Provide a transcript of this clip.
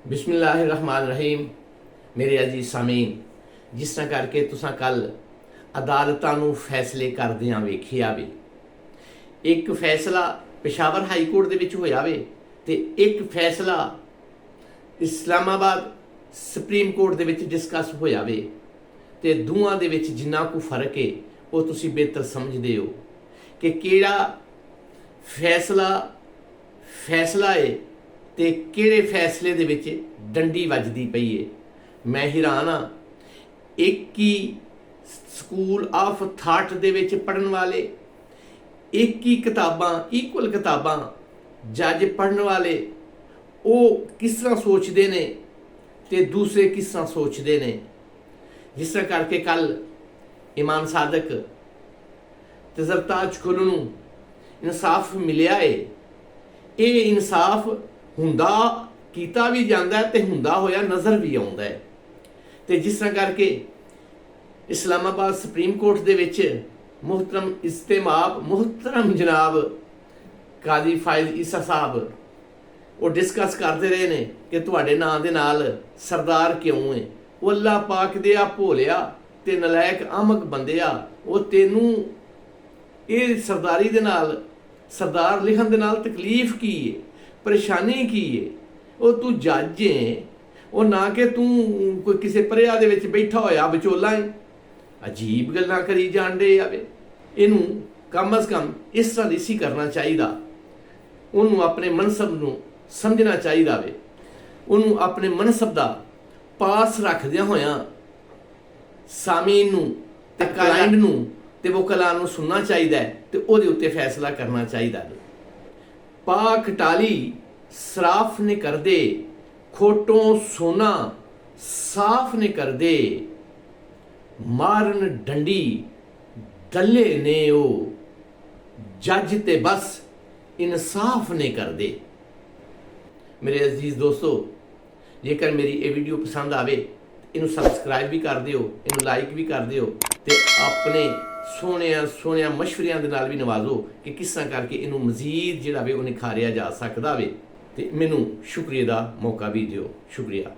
बिस्मिल्लाहिर्रहमानिर्रहीम। मेरे अजीज सामीन, जिस तरह करके तुसां कल अदालतां नूं फैसले करदियां वेखिया वे, एक फैसला पेशावर हाई कोर्ट दे विच होया वे ते एक फैसला इस्लामाबाद सुप्रीम कोर्ट दे विच डिस्कस होया वे, ते दोवां दे विच जिन्ना को फर्क है वो तुसीं बेहतर समझदे हो कि किहड़ा फैसला है ते किहड़े फैसले दे विच डंडी वजदी पई है। मैं हैरान हाँ, एक ही स्कूल ऑफ थाट दे विच पढ़न वाले, एक ही किताबां, इक्वल किताबां जज पढ़न वाले वो किस तरह सोचते ने ते दूसरे किस तरह सोचते ने। जिस तरह करके कल इमाम सादक ते ज़रताज खुल नूं इंसाफ मिलिया है, ये इंसाफ हुंदा कीता भी जांदा है ते हुंदा होया नज़र भी आउंदा है। ते जिस तरह करके इस्लामाबाद सुप्रीम कोर्ट दे विच मोहतरम जनाब काजी फाइज ईसा साहब वो डिस्कस करते रहे ने कि तुहाडे नां दे नाल सरदार क्यों है। वो अल्लाह पाक दे आ भोलिया ते नलायक अहमक बंदिया, वो तेनू ये सरदारी दे नाल सरदार लिखण दे नाल तकलीफ की है, परेशानी की है। वो तू जज है, वो ना कि तू कोई किसी परिया दे विच बैठा होया विचोला है। अजीब गल्लां करी जाण डे आवे। इनू कम अज कम इस तरह नहीं सी करना चाहिए। उन्होंने अपने मनसब नूं समझना चाहिए वे। उन्होंने अपने मनसब का पास रखद्या होया सामीन नूं ते क्लाइंट नूं ते वकला नूं सुनना चाहिए ते उहदे उत्ते फैसला करना चाहिए। पाक टाली सराफ ने कर दे, खोटों सोना साफ ने कर दे, मारन डंडी दले ने ओ, जज ते बस इंसाफ ने कर दे। मेरे अजीज दोस्तों, जेकर मेरी ये वीडियो पसंद आवे इनू सबसक्राइब भी कर दिओ, इनू लाइक भी कर दिओ ते अपने सोहणिया मशवरियां दे नाल भी नवाजो कि किस तरह करके इनू मजीद जिहड़ा वे उन्हें निखारिया जा सकदा वे। ते मैनू शुक्रिया दा मौका भी दिओ। शुक्रिया।